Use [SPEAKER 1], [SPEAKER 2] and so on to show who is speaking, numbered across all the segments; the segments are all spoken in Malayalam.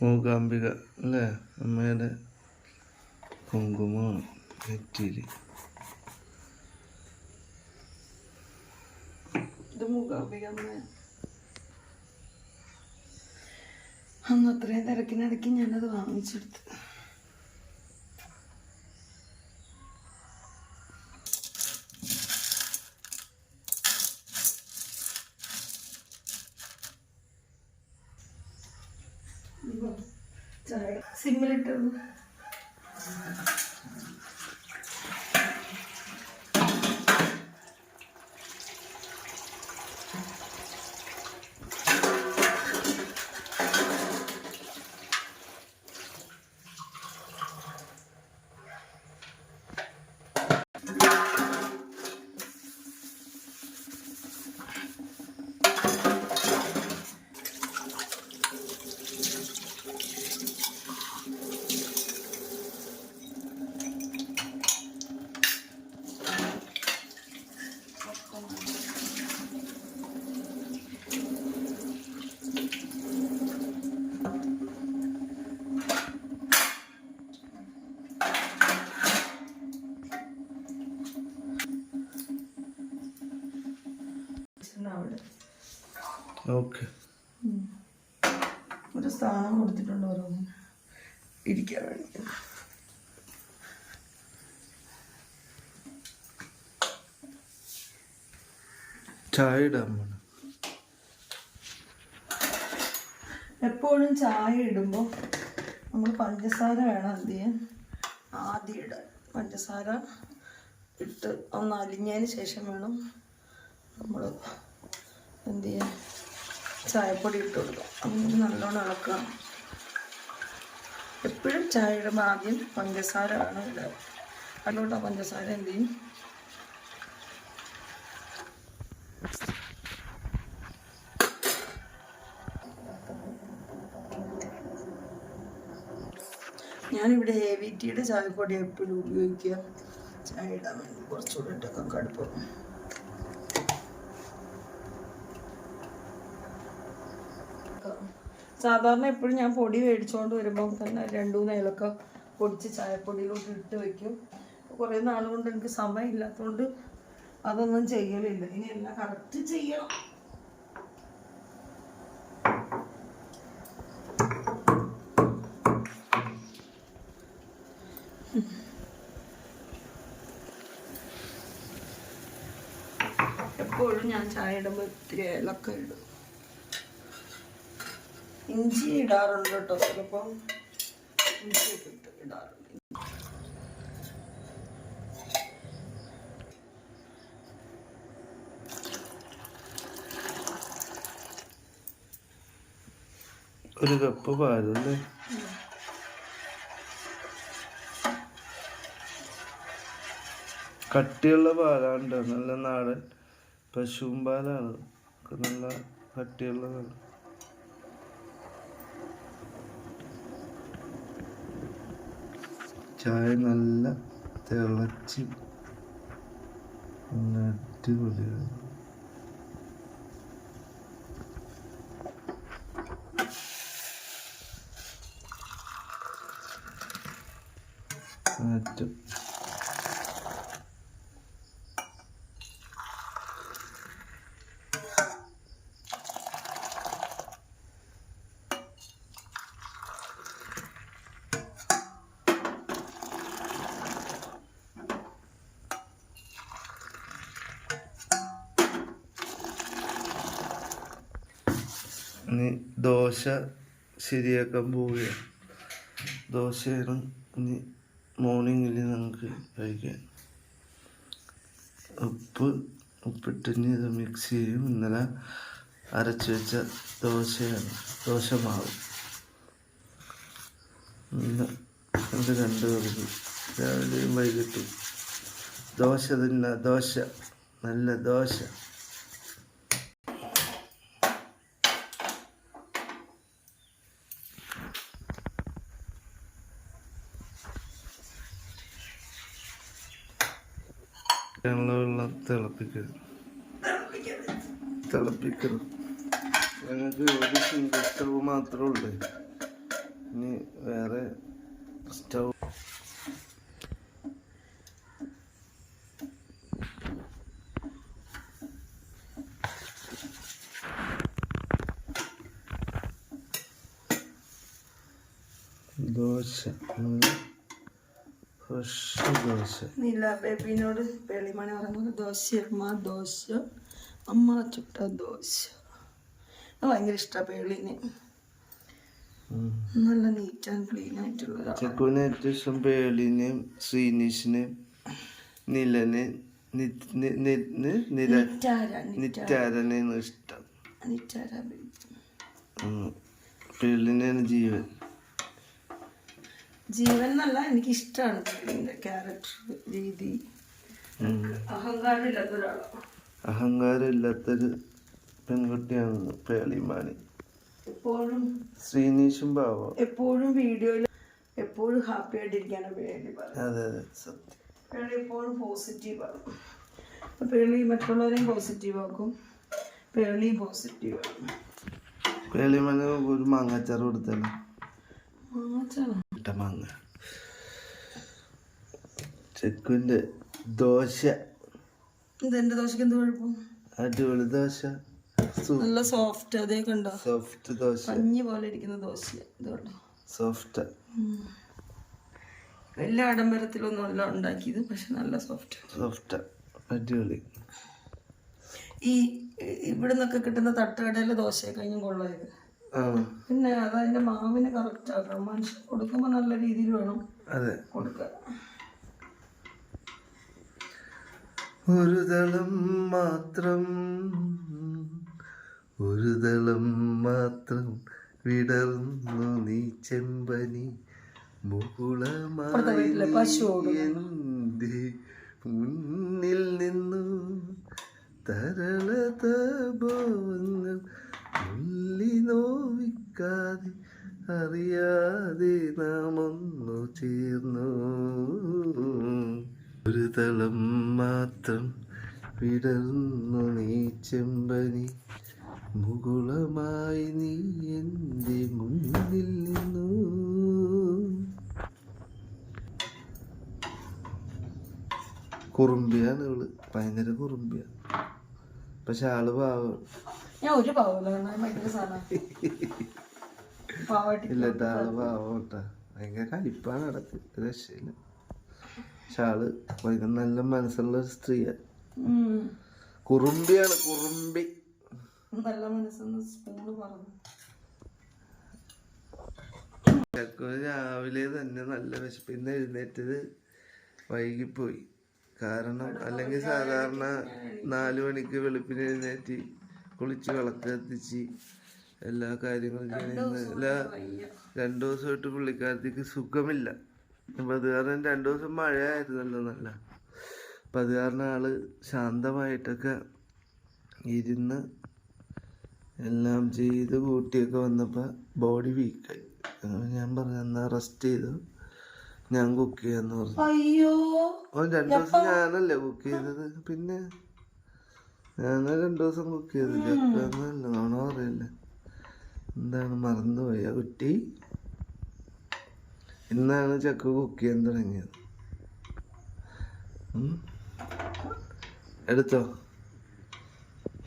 [SPEAKER 1] മൂകാംബിക അല്ലേ? അമ്മയുടെ കുങ്കുമം നെറ്റിയിൽ.
[SPEAKER 2] ഇത് മൂകാംബിക അമ്മ. അന്ന് അത്രയും തിരക്കിനിടയ്ക്ക് ഞാനത് വാങ്ങിച്ചെടുത്ത്. ചായ സിമ്മിലിട്ടത്.
[SPEAKER 1] ഓക്കെ,
[SPEAKER 2] ഒരു സ്ഥാനം കൊടുത്തിട്ടുണ്ട് ഓരോന്നിന് ഇരിക്കാൻ വേണ്ടി.
[SPEAKER 1] ചായ ഇടാൻ
[SPEAKER 2] എപ്പോഴും ചായ ഇടുമ്പോൾ നമ്മൾ പഞ്ചസാര വേണം എന്ത് ചെയ്യാൻ, ആദ്യം ഇടാൻ. പഞ്ചസാര ഇട്ട് ഒന്ന് അലിഞ്ഞതിന് ശേഷം വേണം നമ്മൾ എന്ത് ചെയ്യാൻ, ചായപ്പൊടി ഇട്ട് കൊടുക്കാം. അങ്ങനെ നല്ലോണം ഇളക്കാം. എപ്പോഴും ചായ ഇടുമ്പോൾ ആദ്യം പഞ്ചസാര വേണം ഇടാൻ. അതിലോട്ട് ആ പഞ്ചസാര എന്ത് ചെയ്യും, ഞാനിവിടെ AVTയുടെ ചായപ്പൊടി എപ്പോഴും ഉപയോഗിക്കുക. ചായ ഇടാൻ വേണ്ടി കുറച്ചുകൂടെ ഇട്ടൊക്കെ കടുപ്പം. സാധാരണ എപ്പോഴും ഞാൻ പൊടി മേടിച്ചുകൊണ്ട് വരുമ്പോൾ തന്നെ 2-3 ഏലക്ക പൊടിച്ച് ചായപ്പൊടിയിലോട്ട് ഇട്ട് വയ്ക്കും. കുറേ നാളുകൊണ്ട് എനിക്ക് സമയമില്ലാത്തതുകൊണ്ട് അതൊന്നും ചെയ്യലില്ല. ഇനി എല്ലാം കറക്റ്റ് ചെയ്യണം. എപ്പോഴും ഞാൻ ചായ ഇടുമ്പോൾ ഇത്തിരി ഏലക്ക ഇടും. ഇഞ്ചി ഇടാറുണ്ട് കേട്ടോ, ചിലപ്പം ഇഞ്ചിയൊക്കെ ഇട്ട് ഇടാറുണ്ട്.
[SPEAKER 1] ഒരു കപ്പ് പാലല്ലേ? കട്ടിയുള്ള പാലാണ്, നല്ല നാടൻ പശുവും പാലാണ്. നല്ല കട്ടിയുള്ളതാണ്. ചായ നല്ല തിളച്ച് നല്ല അടിപൊളിയാണ്. ഏറ്റവും ഇനി ദോശ ശരിയാക്കാൻ പോവുകയാണ്. ദോശയാണ് ഇനി മോർണിംഗിൽ നമുക്ക് കഴിക്കാൻ. ഉപ്പിട്ടിന് ഇത് മിക്സ് ചെയ്യും. ഇന്നലെ അരച്ച് വെച്ച ദോശയാണ്, ദോശമാവ്. ഇത് 2 പേർക്ക് രാവിലെയും വൈകിട്ടും ദോശ തിന്ന. ദോശ, നല്ല ദോശ. വെള്ളം തിളപ്പിക്കണം. ഞങ്ങൾക്ക് ഒരു സിംഗിൾ സ്റ്റവ് മാത്രമേ ഉള്ളൂ. ഇനി വേറെ സ്റ്റൗ ദോശ, ഫ്രഷ് ദോശ.
[SPEAKER 2] നീല ബേബിനോട് പേളിമണി പറയുന്നത് ദോശയമ്മ ദോശ, അമ്മ ചുട്ട ദോശ. അത് ഭയങ്കര ഇഷ്ടമാണ് പേളിന്. നല്ല നീറ്റ് ആൻഡ് ക്ലീൻ ആയിട്ടുള്ള
[SPEAKER 1] ചെക്കുവിന് ഏറ്റവും ഇഷ്ടം പേളിനെയും ശ്രീനീഷിനെയും നിലനെ നിറ്റാരനെയാണ് ഇഷ്ടം. പേളിനെയാണ് ജീവൻ.
[SPEAKER 2] ജീവൻ എന്നല്ല, എനിക്ക് ഇഷ്ടമാണ് പേളിന്റെ ക്യാരക്ടർ, രീതി. അഹങ്കാരമില്ലാത്ത ഒരാളാണ്.
[SPEAKER 1] അഹങ്കാരം ഇല്ലാത്തൊരു പെൺകുട്ടിയാണ് പേളിമാണി.
[SPEAKER 2] എപ്പോഴും
[SPEAKER 1] ശ്രീനീഷും പാവം.
[SPEAKER 2] എപ്പോഴും വീഡിയോയിൽ എപ്പോഴും ഹാപ്പി ആയിട്ടിരിക്കാനാണ് പേളി പറയുന്നത്.
[SPEAKER 1] അതെ അതെ സത്യം.
[SPEAKER 2] പേളി എപ്പോഴും പോസിറ്റീവാണ്. അപ്പം പേളി മറ്റുള്ളവരെയും പോസിറ്റീവ് ആക്കും, പേളി പോസിറ്റീവ് ആക്കും.
[SPEAKER 1] പേളിമാന് ഒരു മാങ്ങാച്ചാറ് കൊടുത്തല്ലോ. മാങ്ങ ചെക്കുവിന്റെ ദോശ.
[SPEAKER 2] ഇതെന്റെ ദോശക്ക് എന്ത് കുഴപ്പം?
[SPEAKER 1] അടിപൊളി ദോശ,
[SPEAKER 2] നല്ല സോഫ്റ്റ്. അതേ കണ്ടോ,
[SPEAKER 1] സോഫ്റ്റ് ദോശ,
[SPEAKER 2] പഞ്ഞി പോലെ ഇരിക്കുന്ന ദോശ. ഇതുകൊണ്ടോ
[SPEAKER 1] സോഫ്റ്റ്.
[SPEAKER 2] വലിയ ആഡംബരത്തിലൊന്നും അല്ല ഉണ്ടാക്കിയത്, പക്ഷെ നല്ല സോഫ്റ്റ്.
[SPEAKER 1] അടിപൊളി.
[SPEAKER 2] ഈ ഇവിടെ നിന്നൊക്കെ കിട്ടുന്ന തട്ടുകടയിലെ ദോശയെ കഴിഞ്ഞും കൊള്ളായത്. പിന്നെ അതതിന്റെ മാവിന് കറക്റ്റ് ആക്കണം. മനുഷ്യൻ കൊടുക്കുമ്പോ നല്ല രീതിയിൽ വേണം കൊടുക്കാൻ.
[SPEAKER 1] ഒരു ദളം മാത്രം വിടർന്നു നീ ചെമ്പനി മുകുളമായി എന്റെ മുന്നിൽ നിന്നു തരളതപോങ്ങൾ ഉള്ളി നോവിക്കാതെ അറിയാതെ നാം ഒന്നു ചേർന്നു. ഒരു തളം മാത്രം വിടർന്നു നീ ചെമ്പനി മുകുളമായി നീ എൻ്റെ മുന്നിൽ നിന്നു. കുറുമ്പിയാണ് ഇവള്, ഭയങ്കര കുറുമ്പിയാണ്. പക്ഷെ ആള് പാവം.
[SPEAKER 2] ഞാൻ ഒരു
[SPEAKER 1] ഇല്ലട്ടാ, ആള് പാവട്ടാ. ഭയങ്കര കലിപ്പാണ് ഇടക്ക്, രക്ഷയില്ല. പക്ഷെ ആള് ഭയങ്കര നല്ല മനസ്സുള്ള ഒരു സ്ത്രീയാണ്. കുറുമ്പിയാണ്, കുറുമ്പി.
[SPEAKER 2] നല്ല മനസ്സെന്ന് സ്പൂണ് പറഞ്ഞു.
[SPEAKER 1] രാവിലെ തന്നെ നല്ല വിശപ്പ്. ഇന്ന് എഴുന്നേറ്റത് വൈകിപ്പോയി. കാരണം അല്ലെങ്കിൽ സാധാരണ 4 മണിക്ക് വെളുപ്പിന് എഴുന്നേറ്റ് കുളിച്ച് വിളക്ക് കത്തിച്ച് എല്ലാ കാര്യങ്ങളും ചെയ്യുന്നില്ല. 2 ദിവസമായിട്ട് പുള്ളിക്കാരത്തേക്ക് സുഖമില്ല. അപ്പം അത് കാരണം 2 ദിവസം മഴയായിരുന്നല്ലോ നല്ല. അപ്പം അത് കാരണം ആള് ശാന്തമായിട്ടൊക്കെ ഇരുന്ന് എല്ലാം ചെയ്ത് കൂട്ടിയൊക്കെ വന്നപ്പോൾ ബോഡി വീക്കായി. ഞാൻ പറഞ്ഞു എന്നാ റെസ്റ്റ് ചെയ്തു, ഞാൻ കുക്ക് ചെയ്യാന്ന് പറഞ്ഞു. 2 ദിവസം ഞാനല്ലേ കുക്ക് ചെയ്തത്. പിന്നെ ഞാൻ 2 ദിവസം കുക്ക് ചെയ്തു. ചെക്കന്നല്ല ആണോ അറിയില്ല, എന്താണ് മറന്നുപോയ കുട്ടി. ഇന്നാണ് ചെക്ക് കുക്ക് ചെയ്യാൻ തുടങ്ങിയത്. എടുത്തോ.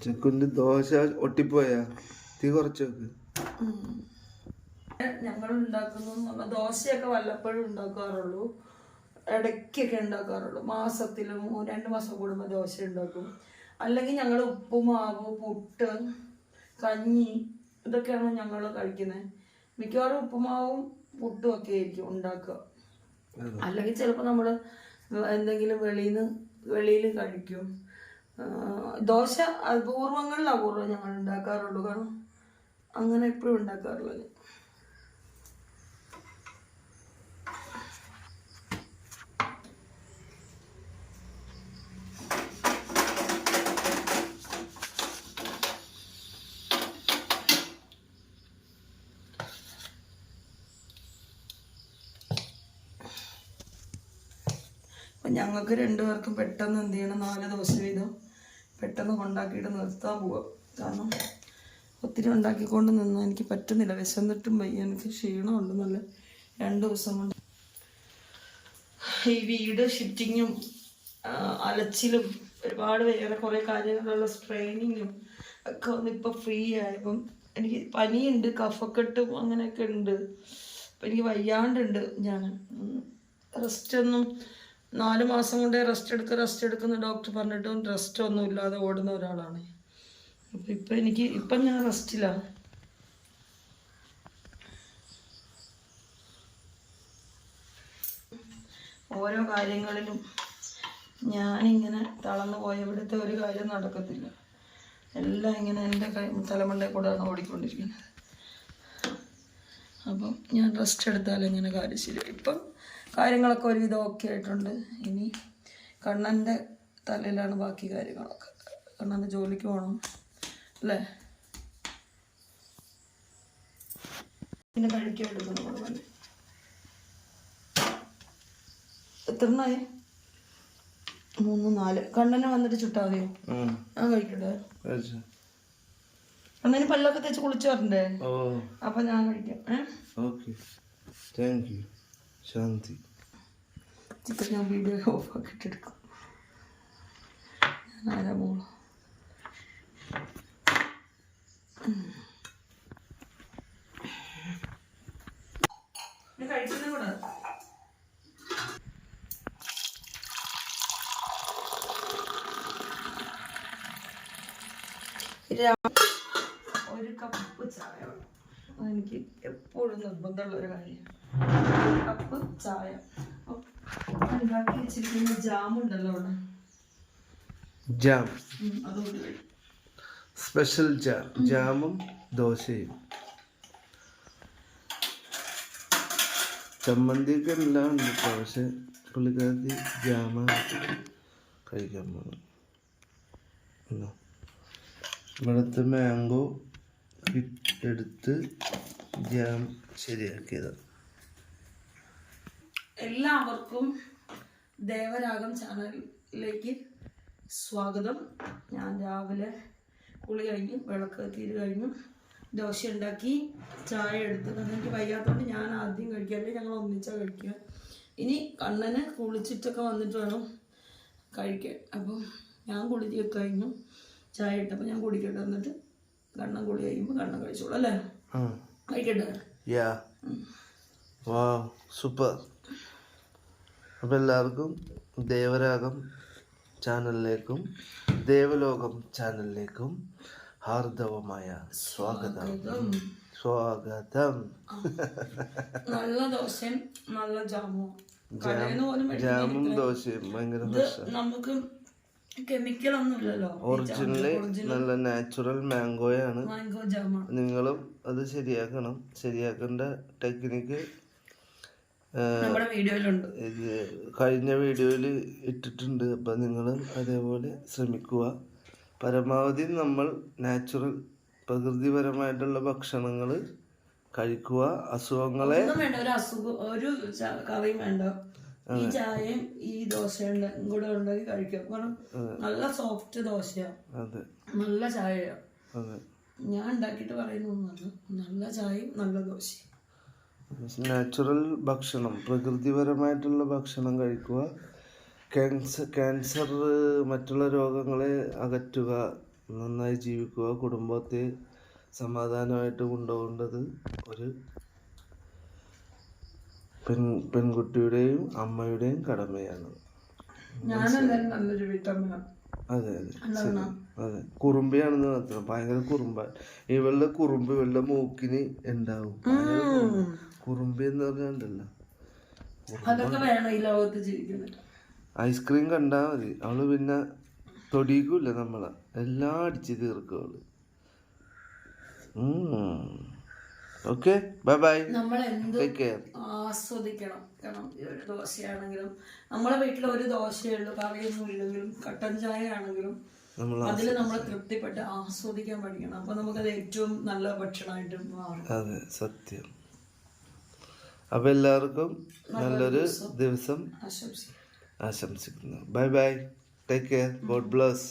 [SPEAKER 1] ചെക്കുന്റെ ദോശ ഒട്ടിപ്പോയാ, തീ കുറച്ച് വെക്ക്.
[SPEAKER 2] ഞങ്ങൾ ഉണ്ടാക്കുന്ന ദോശയൊക്കെ വല്ലപ്പോഴും ഉണ്ടാക്കാറുള്ളൂ, ഇടയ്ക്കൊക്കെ ഉണ്ടാക്കാറുള്ളൂ. മാസത്തിലും 2 മാസം കൂടുമ്പോൾ ദോശ ഉണ്ടാക്കും. അല്ലെങ്കിൽ ഞങ്ങൾ ഉപ്പുമാവ്, പുട്ട്, കഞ്ഞി ഇതൊക്കെയാണ് ഞങ്ങൾ കഴിക്കുന്നത്. മിക്കവാറും ഉപ്പുമാവും പുട്ടും ഒക്കെ ആയിരിക്കും ഉണ്ടാക്കുക. അല്ലെങ്കിൽ ചിലപ്പോൾ നമ്മൾ എന്തെങ്കിലും വെളിയിൽ കഴിക്കും. ദോശ അപൂർവങ്ങളിൽ അപൂർവം ഞങ്ങൾ ഉണ്ടാക്കാറുള്ളൂ. കാരണം അങ്ങനെ എപ്പോഴും ഉണ്ടാക്കാറില്ല. അപ്പം ഞങ്ങൾക്ക് 2 പേർക്കും പെട്ടെന്ന് എന്ത് ചെയ്യണം, 4 ദോശ വീതം പെട്ടെന്ന് കൊണ്ടാക്കിയിട്ട് നിർത്താൻ പോവാം. കാരണം ഒത്തിരി ഉണ്ടാക്കിക്കൊണ്ട് നിന്ന് എനിക്ക് പറ്റുന്നില്ല, വിശന്നിട്ടും വയ്യ, എനിക്ക് ക്ഷീണമുണ്ട് നല്ല 2 ദിവസം കൊണ്ട്. ഈ വീട് ഷിഫ്റ്റിങ്ങും അലച്ചിലും ഒരുപാട് വേറെ കുറേ കാര്യങ്ങളുള്ള സ്ട്രെയിനിങ്ങും ഒക്കെ ഒന്ന് ഇപ്പോൾ ഫ്രീ ആയപ്പം എനിക്ക് പനിയുണ്ട്, കഫക്കെട്ടും അങ്ങനെയൊക്കെ ഉണ്ട്. അപ്പം എനിക്ക് വയ്യാണ്ടുണ്ട്. ഞാൻ റെസ്റ്റൊന്നും 4 മാസം കൊണ്ടേ റെസ്റ്റ് എടുക്കുന്ന ഡോക്ടർ പറഞ്ഞിട്ടും റെസ്റ്റൊന്നും ഇല്ലാതെ ഓടുന്ന ഒരാളാണ്. അപ്പം ഇപ്പം ഞാൻ റെസ്റ്റിലാണ്. ഓരോ കാര്യങ്ങളിലും ഞാനിങ്ങനെ തളർന്നു പോയ ഇവിടുത്തെ ഒരു കാര്യം നടക്കത്തില്ല. എല്ലാം ഇങ്ങനെ എൻ്റെ തലമണ്ടയിൽ കൂടെയാണ് ഓടിക്കൊണ്ടിരിക്കുന്നത്. അപ്പം ഞാൻ റെസ്റ്റ് എടുത്താലും ഇങ്ങനെ കാര്യം ശരിയായി. ഇപ്പം കാര്യങ്ങളൊക്കെ ഒരുവിധം ഓക്കെ ആയിട്ടുണ്ട്. ഇനി കണ്ണൻ്റെ തലയിലാണ് ബാക്കി കാര്യങ്ങളൊക്കെ. കണ്ണൻ്റെ ജോലിക്ക് പോകണം അല്ലേ, പിന്നെ കഴിക്കാൻ എടുക്കണം. നമ്മൾ തന്നെ എത്രണ്ണായി? 3, 4. കണ്ണനെ വന്നിട്ട് ചുട്ടാ മതിയോ? ഞാൻ കഴിക്കട്ടെ. കണ്ണന് പല്ലൊക്കെ തേച്ച് കുളിച്ചു വരണ്ടേ? അപ്പൊ ഞാൻ കഴിക്കാം. ചിക്കൻ ഞാൻ വീഡിയോ ഓഫ് ആക്കിയിട്ട് എടുക്കും. ഞാൻ ആരാ മോള്? കഴിക്കുന്ന കൂടെ ഒരു കപ്പ് ചായ വേണം. അതെനിക്ക് എപ്പോഴും നിർബന്ധമുള്ള ഒരു കാര്യമാണ്. 1 കപ്പ് ചായ. ഉണ്ടാക്കി വെച്ചിരിക്കുന്ന ജാമുണ്ടല്ലോ അവിടെ,
[SPEAKER 1] ജാം,
[SPEAKER 2] അതുകൊണ്ട് കഴിയും.
[SPEAKER 1] സ്പെഷ്യൽ ജാമും ദോശയും ചമ്മന്തിയൊക്കെ എല്ലാം ഉണ്ട്. പക്ഷെ പുള്ളിക്കാരത്തി ജാമ കഴിക്കാൻ പോകുന്നു. ഇവിടുത്തെ മാംഗോ എടുത്ത് ജാം ശരിയാക്കിയത്.
[SPEAKER 2] എല്ലാവർക്കും ദേവരാഗം ചാനലിലേക്ക് സ്വാഗതം. ഞാൻ രാവിലെ കുളി കഴിഞ്ഞു, വിളക്ക് തീര് കഴിഞ്ഞു, ദോശ ഉണ്ടാക്കി, ചായ എടുത്ത്. എനിക്ക് വയ്യാത്തതുകൊണ്ട് ഞാൻ ആദ്യം കഴിക്കാറില്ല, ഞങ്ങൾ ഒന്നിച്ചാണ് കഴിക്കുക. ഇനി കണ്ണന് കുളിച്ചിട്ടൊക്കെ വന്നിട്ട് വേണം കഴിക്കാൻ. അപ്പം ഞാൻ കുളിയൊക്കെ കഴിഞ്ഞു, ചായ ഇട്ടപ്പോൾ ഞാൻ കുടിക്കട്ടെ. എന്നിട്ട് കണ്ണൻ കുളി കഴിയുമ്പോൾ കണ്ണൻ കഴിച്ചോളൂ അല്ലേ? കഴിക്കട്ടെ.
[SPEAKER 1] സൂപ്പർ. അപ്പം എല്ലാവർക്കും ദേവരാഗം ചാനലിലേക്കും ദേവലോകം ചാനലിലേക്കും ഹാർദവമായ സ്വാഗതം.
[SPEAKER 2] നല്ല ദോശയും നല്ല ജാമും
[SPEAKER 1] ദോശയും ഭയങ്കര
[SPEAKER 2] നമുക്ക് കെമിക്കൽ ഒന്നും ഇല്ലല്ലോ.
[SPEAKER 1] ഒറിജിനലി നല്ല നാച്ചുറൽ മാംഗോയാണ്.
[SPEAKER 2] മാംഗോ ജാമാണ്.
[SPEAKER 1] നിങ്ങളും അത് ശരിയാക്കണം. ശരിയാക്കേണ്ട ടെക്നിക്ക്
[SPEAKER 2] നമ്മുടെ വീഡിയോയിലുണ്ട്,
[SPEAKER 1] കഴിഞ്ഞ വീഡിയോയിൽ ഇട്ടിട്ടുണ്ട്. അപ്പം നിങ്ങൾ അതേപോലെ ശ്രമിക്കുക. പരമാവധി നമ്മൾ നാച്ചുറൽ പ്രകൃതിപരമായിട്ടുള്ള ഭക്ഷണങ്ങൾ കഴിക്കുക. അസുഖങ്ങളെ
[SPEAKER 2] ഒരു കറിയും വേണ്ട, ഈ ചായയും ഈ ദോശയും കൂടെ ഉണ്ടാക്കി കഴിക്കാം. കാരണം നല്ല സോഫ്റ്റ് ദോശയാണ്, നല്ല ചായയാണ്. ഞാൻ ഉണ്ടാക്കിയിട്ട് പറയുന്നൊന്നുമല്ല, നല്ല ചായയും നല്ല ദോശയും.
[SPEAKER 1] നാച്ചുറൽ ഭക്ഷണം, പ്രകൃതിപരമായിട്ടുള്ള ഭക്ഷണം കഴിക്കുക. ക്യാൻസർ മറ്റുള്ള രോഗങ്ങളെ അകറ്റുക, നന്നായി ജീവിക്കുക. കുടുംബത്തെ സമാധാനമായിട്ട് കൊണ്ടുപോകേണ്ടത് ഒരു പെൺകുട്ടിയുടെയും അമ്മയുടെയും കടമയാണ്. അതെ അതെ കുറുമ്പിയാണെന്ന് മാത്രം. ഭയങ്കര കുറുമ്പ ഇവളുടെ കുറുമ്പ് ഇവളുടെ മൂക്കിന് ഉണ്ടാവും. കുറുമ്പി എന്ന് പറഞ്ഞാണ്ടല്ലോ, ഐസ്ക്രീം കണ്ടാ മതി അവള് പിന്നെ തൊടിക്കൂല നമ്മളെ, എല്ലാം അടിച്ച് തീർക്കും അവള്. Okay, bye bye.
[SPEAKER 2] നമ്മൾ ആസ്വദിക്കണം. കാരണം ഒരു ദോശയാണെങ്കിലും നമ്മളെ വീട്ടിൽ ഒരു ദോശയുള്ളൂ, കറിയൊന്നും ഇല്ലെങ്കിലും കട്ടൻ ചായ ആണെങ്കിലും അതിൽ നമ്മൾ തൃപ്തിപ്പെട്ട് ആസ്വദിക്കാൻ പഠിക്കണം. അപ്പൊ നമുക്കത് ഏറ്റവും നല്ല ഭക്ഷണമായിട്ട് മാറും.
[SPEAKER 1] അതെ, സത്യം. അപ്പൊ എല്ലാവർക്കും നല്ലൊരു ദിവസം ആശംസിക്കുന്നു. Bye bye, take care, God bless.